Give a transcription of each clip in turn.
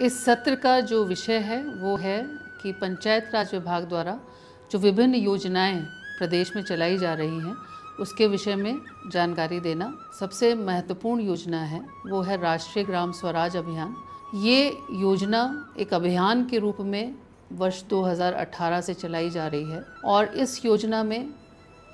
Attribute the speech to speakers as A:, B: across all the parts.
A: इस सत्र का जो विषय है वो है कि पंचायत राज विभाग द्वारा जो विभिन्न योजनाएं प्रदेश में चलाई जा रही हैं उसके विषय में जानकारी देना। सबसे महत्वपूर्ण योजना है वो है राष्ट्रीय ग्राम स्वराज अभियान। ये योजना एक अभियान के रूप में वर्ष 2018 से चलाई जा रही है और इस योजना में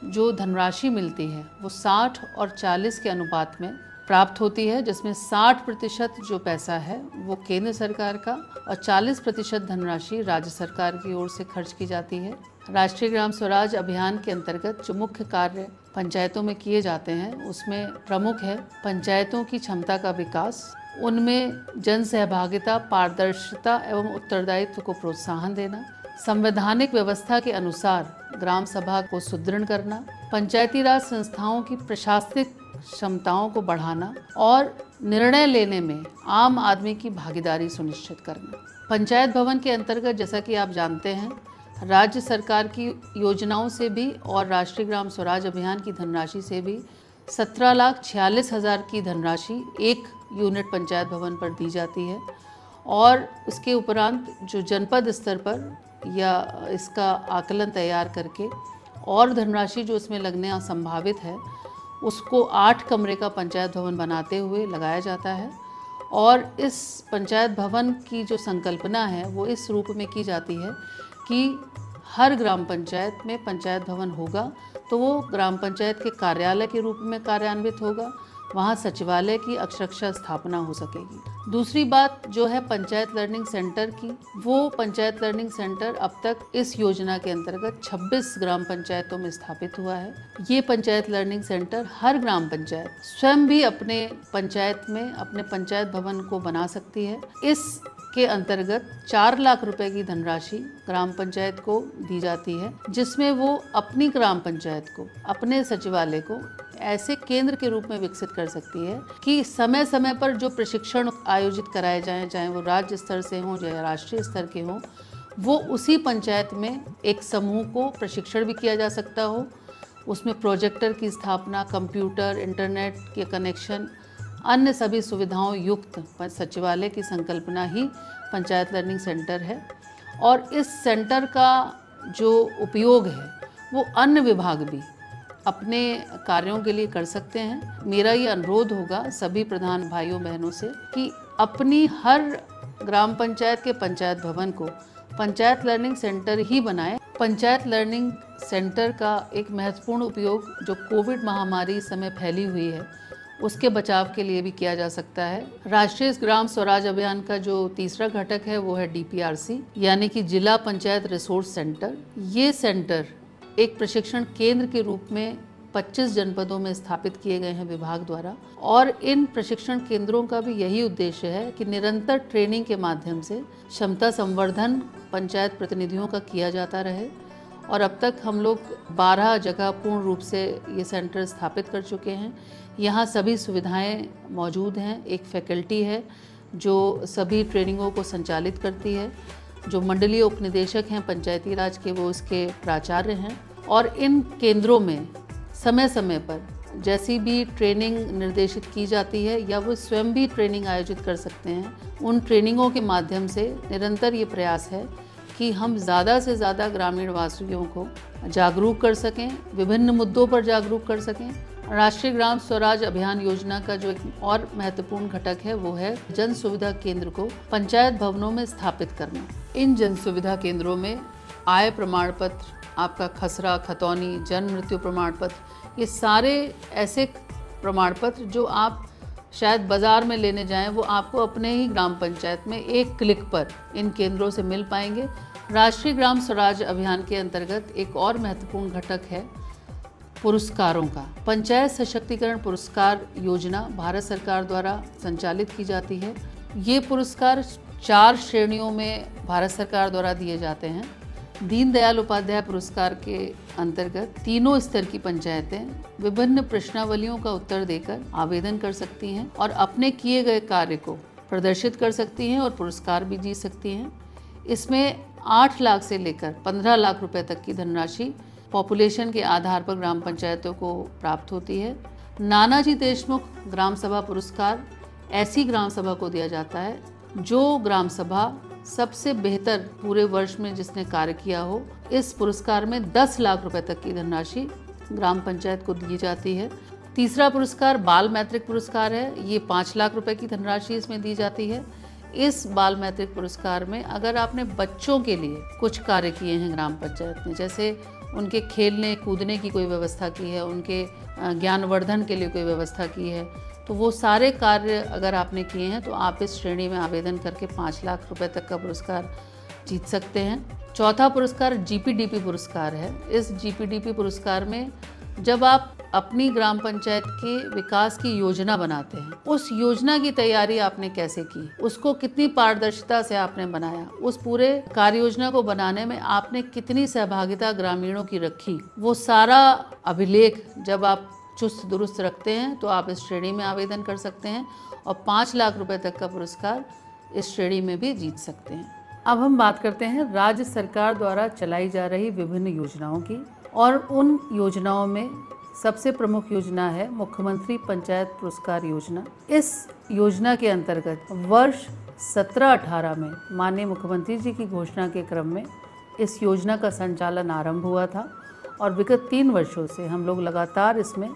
A: जो धनराशि मिलती है वो 60 और 40 के अनुपात में प्राप्त होती है, जिसमें 60% जो पैसा है वो केंद्र सरकार का और 40% धनराशि राज्य सरकार की ओर से खर्च की जाती है। राष्ट्रीय ग्राम स्वराज अभियान के अंतर्गत जो मुख्य कार्य पंचायतों में किए जाते हैं उसमें प्रमुख है पंचायतों की क्षमता का विकास, उनमें जन सहभागिता, पारदर्शिता एवं उत्तरदायित्व को प्रोत्साहन देना, संवैधानिक व्यवस्था के अनुसार ग्राम सभा को सुदृढ़ करना, पंचायती राज संस्थाओं की प्रशासनिक क्षमताओं को बढ़ाना और निर्णय लेने में आम आदमी की भागीदारी सुनिश्चित करना। पंचायत भवन के अंतर्गत जैसा कि आप जानते हैं राज्य सरकार की योजनाओं से भी और राष्ट्रीय ग्राम स्वराज अभियान की धनराशि से भी 17,46,000 की धनराशि एक यूनिट पंचायत भवन पर दी जाती है और उसके उपरांत जो जनपद स्तर पर या इसका आकलन तैयार करके और धनराशि जो इसमें लगने संभावित है उसको 8 कमरे का पंचायत भवन बनाते हुए लगाया जाता है। और इस पंचायत भवन की जो संकल्पना है वो इस रूप में की जाती है कि हर ग्राम पंचायत में पंचायत भवन होगा तो वो ग्राम पंचायत के कार्यालय के रूप में कार्यान्वित होगा, वहाँ सचिवालय की अक्षरशः स्थापना हो सकेगी। दूसरी बात जो है पंचायत लर्निंग सेंटर की, वो पंचायत लर्निंग सेंटर अब तक इस योजना के अंतर्गत 26 ग्राम पंचायतों में स्थापित हुआ है। ये पंचायत लर्निंग सेंटर हर ग्राम पंचायत स्वयं भी अपने पंचायत में अपने पंचायत भवन को बना सकती है। इसके अंतर्गत 4 लाख रुपए की धनराशि ग्राम पंचायत को दी जाती है, जिसमें वो अपनी ग्राम पंचायत को, अपने सचिवालय को ऐसे केंद्र के रूप में विकसित कर सकती है कि समय समय पर जो प्रशिक्षण आयोजित कराए जाएं, चाहे वो राज्य स्तर से हों या राष्ट्रीय स्तर के हों, वो उसी पंचायत में एक समूह को प्रशिक्षण भी किया जा सकता हो। उसमें प्रोजेक्टर की स्थापना, कंप्यूटर, इंटरनेट के कनेक्शन, अन्य सभी सुविधाओं युक्त सचिवालय की संकल्पना ही पंचायत लर्निंग सेंटर है। और इस सेंटर का जो उपयोग है वो अन्य विभाग भी अपने कार्यों के लिए कर सकते हैं। मेरा ये अनुरोध होगा सभी प्रधान भाइयों बहनों से कि अपनी हर ग्राम पंचायत के पंचायत भवन को पंचायत लर्निंग सेंटर ही बनाएं। पंचायत लर्निंग सेंटर का एक महत्वपूर्ण उपयोग जो कोविड महामारी समय फैली हुई है उसके बचाव के लिए भी किया जा सकता है। राष्ट्रीय ग्राम स्वराज अभियान का जो तीसरा घटक है वो है DPRC यानी कि जिला पंचायत रिसोर्स सेंटर। ये सेंटर एक प्रशिक्षण केंद्र के रूप में 25 जनपदों में स्थापित किए गए हैं विभाग द्वारा और इन प्रशिक्षण केंद्रों का भी यही उद्देश्य है कि निरंतर ट्रेनिंग के माध्यम से क्षमता संवर्धन पंचायत प्रतिनिधियों का किया जाता रहे। और अब तक हम लोग 12 जगह पूर्ण रूप से ये सेंटर स्थापित कर चुके हैं। यहाँ सभी सुविधाएं मौजूद हैं। एक फैकल्टी है जो सभी ट्रेनिंगों को संचालित करती है, जो मंडलीय उपनिदेशक हैं पंचायती राज के वो इसके प्राचार्य हैं। और इन केंद्रों में समय समय पर जैसी भी ट्रेनिंग निर्देशित की जाती है या वो स्वयं भी ट्रेनिंग आयोजित कर सकते हैं, उन ट्रेनिंगों के माध्यम से निरंतर ये प्रयास है कि हम ज़्यादा से ज़्यादा ग्रामीण वासियों को जागरूक कर सकें, विभिन्न मुद्दों पर जागरूक कर सकें। राष्ट्रीय ग्राम स्वराज अभियान योजना का जो एक और महत्वपूर्ण घटक है वो है जन सुविधा केंद्र को पंचायत भवनों में स्थापित करना। इन जन सुविधा केंद्रों में आय प्रमाण पत्र, आपका खसरा, खतौनी, जन्म मृत्यु प्रमाण पत्र, ये सारे ऐसे प्रमाण पत्र जो आप शायद बाज़ार में लेने जाएं वो आपको अपने ही ग्राम पंचायत में एक क्लिक पर इन केंद्रों से मिल पाएंगे। राष्ट्रीय ग्राम स्वराज अभियान के अंतर्गत एक और महत्वपूर्ण घटक है पुरस्कारों का। पंचायत सशक्तिकरण पुरस्कार योजना भारत सरकार द्वारा संचालित की जाती है। ये पुरस्कार 4 श्रेणियों में भारत सरकार द्वारा दिए जाते हैं। दीनदयाल उपाध्याय पुरस्कार के अंतर्गत तीनों स्तर की पंचायतें विभिन्न प्रश्नावलियों का उत्तर देकर आवेदन कर सकती हैं और अपने किए गए कार्य को प्रदर्शित कर सकती हैं और पुरस्कार भी जीत सकती हैं। इसमें 8 लाख से लेकर 15 लाख रुपए तक की धनराशि पॉपुलेशन के आधार पर ग्राम पंचायतों को प्राप्त होती है। नानाजी देशमुख ग्राम सभा पुरस्कार ऐसी ग्राम सभा को दिया जाता है जो ग्राम सभा सबसे बेहतर पूरे वर्ष में जिसने कार्य किया हो, इस पुरस्कार में 10 लाख रुपए तक की धनराशि ग्राम पंचायत को दी जाती है। तीसरा पुरस्कार बाल मैत्रिक पुरस्कार है। ये 5 लाख रुपए की धनराशि इसमें दी जाती है। इस बाल मैत्रिक पुरस्कार में अगर आपने बच्चों के लिए कुछ कार्य किए हैं ग्राम पंचायत में, जैसे उनके खेलने कूदने की कोई व्यवस्था की है, उनके ज्ञानवर्धन के लिए कोई व्यवस्था की है, तो वो सारे कार्य अगर आपने किए हैं तो आप इस श्रेणी में आवेदन करके 5 लाख रुपए तक का पुरस्कार जीत सकते हैं। चौथा पुरस्कार जीपीडीपी पुरस्कार है। इस जीपीडीपी पुरस्कार में जब आप अपनी ग्राम पंचायत के विकास की योजना बनाते हैं, उस योजना की तैयारी आपने कैसे की, उसको कितनी पारदर्शिता से आपने बनाया, उस पूरे कार्य योजना को बनाने में आपने कितनी सहभागिता ग्रामीणों की रखी, वो सारा अभिलेख जब आप चुस्त दुरुस्त रखते हैं तो आप इस श्रेणी में आवेदन कर सकते हैं और 5 लाख रुपए तक का पुरस्कार इस श्रेणी में भी जीत सकते हैं। अब हम बात करते हैं राज्य सरकार द्वारा चलाई जा रही विभिन्न योजनाओं की, और उन योजनाओं में सबसे प्रमुख योजना है मुख्यमंत्री पंचायत पुरस्कार योजना। इस योजना के अंतर्गत वर्ष 17-18 में माननीय मुख्यमंत्री जी की घोषणा के क्रम में इस योजना का संचालन आरंभ हुआ था और विगत 3 वर्षों से हम लोग लगातार इसमें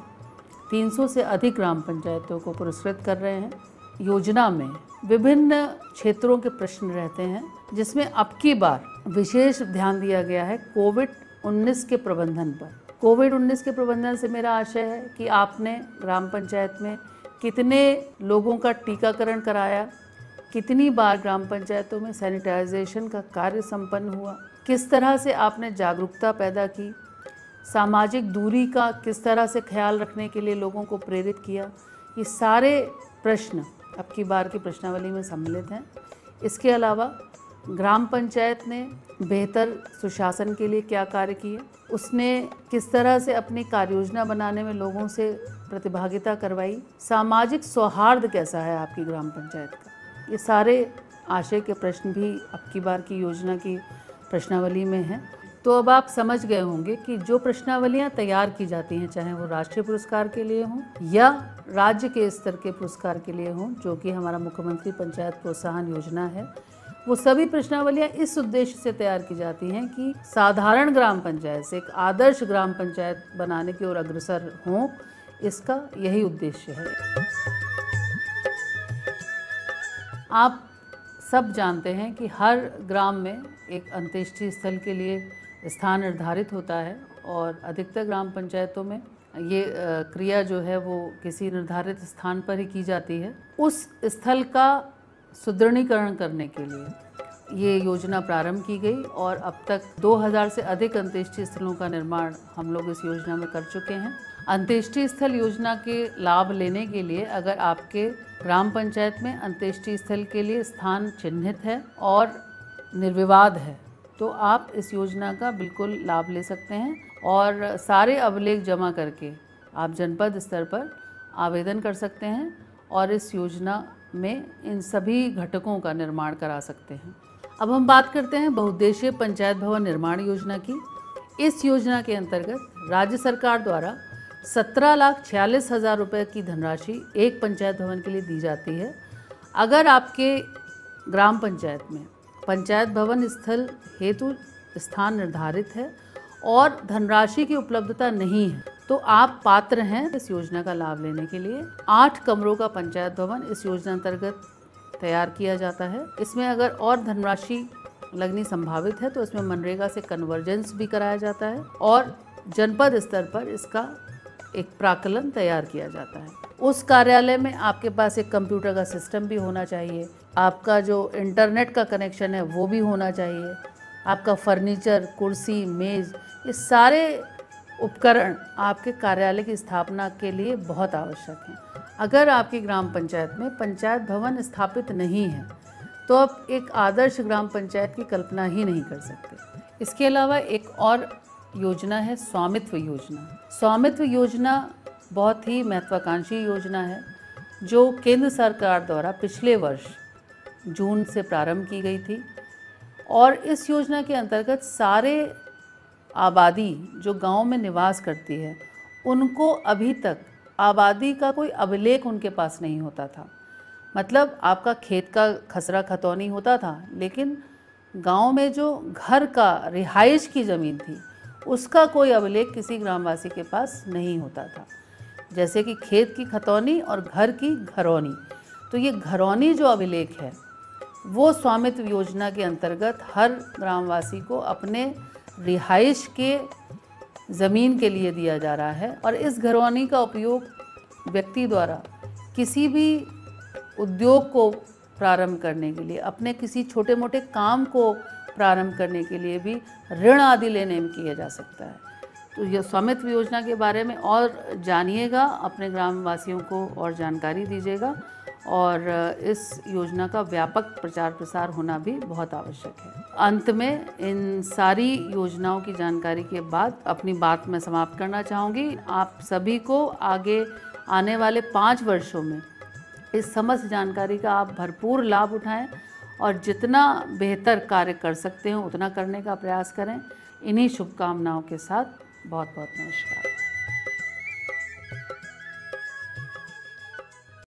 A: 300 से अधिक ग्राम पंचायतों को पुरस्कृत कर रहे हैं। योजना में विभिन्न क्षेत्रों के प्रश्न रहते हैं, जिसमें अब की बार विशेष ध्यान दिया गया है कोविड-19 के प्रबंधन पर। कोविड-19 के प्रबंधन से मेरा आशय है कि आपने ग्राम पंचायत में कितने लोगों का टीकाकरण कराया, कितनी बार ग्राम पंचायतों में सैनिटाइजेशन का कार्य संपन्न हुआ, किस तरह से आपने जागरूकता पैदा की, सामाजिक दूरी का किस तरह से ख्याल रखने के लिए लोगों को प्रेरित किया। ये सारे प्रश्न अब की बार की प्रश्नावली में सम्मिलित हैं। इसके अलावा ग्राम पंचायत ने बेहतर सुशासन के लिए क्या कार्य किए, उसने किस तरह से अपनी कार्ययोजना बनाने में लोगों से प्रतिभागिता करवाई, सामाजिक सौहार्द कैसा है आपकी ग्राम पंचायत का, ये सारे आशय के प्रश्न भी अब की बार की योजना की प्रश्नावली में हैं। तो अब आप समझ गए होंगे कि जो प्रश्नावलियाँ तैयार की जाती हैं, चाहे वो राष्ट्रीय पुरस्कार के लिए हों या राज्य के स्तर के पुरस्कार के लिए हों, जो कि हमारा मुख्यमंत्री पंचायत प्रोत्साहन योजना है, वो सभी प्रश्नावलियाँ इस उद्देश्य से तैयार की जाती हैं कि साधारण ग्राम पंचायत से एक आदर्श ग्राम पंचायत बनाने की ओर अग्रसर हों। इसका यही उद्देश्य है। आप सब जानते हैं कि हर ग्राम में एक अंत्येष्टि स्थल के लिए स्थान निर्धारित होता है और अधिकतर ग्राम पंचायतों में ये क्रिया जो है वो किसी निर्धारित स्थान पर ही की जाती है। उस स्थल का सुदृढ़ीकरण करने के लिए ये योजना प्रारंभ की गई और अब तक 2000 से अधिक अंत्येष्टि स्थलों का निर्माण हम लोग इस योजना में कर चुके हैं। अंत्येष्टि स्थल योजना के लाभ लेने के लिए अगर आपके ग्राम पंचायत में अंत्येष्टि स्थल के लिए स्थान चिन्हित है और निर्विवाद है, तो आप इस योजना का बिल्कुल लाभ ले सकते हैं और सारे अभिलेख जमा करके आप जनपद स्तर पर आवेदन कर सकते हैं और इस योजना में इन सभी घटकों का निर्माण करा सकते हैं। अब हम बात करते हैं बहुउद्देशीय पंचायत भवन निर्माण योजना की। इस योजना के अंतर्गत राज्य सरकार द्वारा 17,46,000 रुपये की धनराशि एक पंचायत भवन के लिए दी जाती है। अगर आपके ग्राम पंचायत में पंचायत भवन स्थल हेतु स्थान निर्धारित है और धनराशि की उपलब्धता नहीं है, तो आप पात्र हैं इस योजना का लाभ लेने के लिए। 8 कमरों का पंचायत भवन इस योजना अंतर्गत तैयार किया जाता है। इसमें अगर और धनराशि लगनी संभावित है तो इसमें मनरेगा से कन्वर्जेंस भी कराया जाता है और जनपद स्तर पर इसका एक प्राक्कलन तैयार किया जाता है। उस कार्यालय में आपके पास एक कंप्यूटर का सिस्टम भी होना चाहिए, आपका जो इंटरनेट का कनेक्शन है वो भी होना चाहिए, आपका फर्नीचर, कुर्सी, मेज़, ये सारे उपकरण आपके कार्यालय की स्थापना के लिए बहुत आवश्यक हैं। अगर आपकी ग्राम पंचायत में पंचायत भवन स्थापित नहीं है तो आप एक आदर्श ग्राम पंचायत की कल्पना ही नहीं कर सकते। इसके अलावा एक और योजना है स्वामित्व योजना। स्वामित्व योजना बहुत ही महत्वाकांक्षी योजना है जो केंद्र सरकार द्वारा पिछले वर्ष जून से प्रारंभ की गई थी और इस योजना के अंतर्गत सारे आबादी जो गांव में निवास करती है उनको अभी तक आबादी का कोई अभिलेख उनके पास नहीं होता था। मतलब आपका खेत का खसरा खतौनी होता था, लेकिन गांव में जो घर का रिहाइश की ज़मीन थी उसका कोई अभिलेख किसी ग्रामवासी के पास नहीं होता था। जैसे कि खेत की खतौनी और घर की घरौनी, तो ये घरौनी जो अभिलेख है वो स्वामित्व योजना के अंतर्गत हर ग्रामवासी को अपने रिहाइश के ज़मीन के लिए दिया जा रहा है। और इस घरौनी का उपयोग व्यक्ति द्वारा किसी भी उद्योग को प्रारंभ करने के लिए, अपने किसी छोटे मोटे काम को प्रारंभ करने के लिए भी ऋण आदि लेने में किया जा सकता है। तो यह स्वामित्व योजना के बारे में और जानिएगा, अपने ग्रामवासियों को और जानकारी दीजिएगा, और इस योजना का व्यापक प्रचार प्रसार होना भी बहुत आवश्यक है। अंत में इन सारी योजनाओं की जानकारी के बाद अपनी बात मैं समाप्त करना चाहूँगी। आप सभी को आगे आने वाले 5 वर्षों में इस समस्त जानकारी का आप भरपूर लाभ उठाएं और जितना बेहतर कार्य कर सकते हो उतना करने का प्रयास करें। इन्हीं शुभकामनाओं के साथ बहुत बहुत नमस्कार।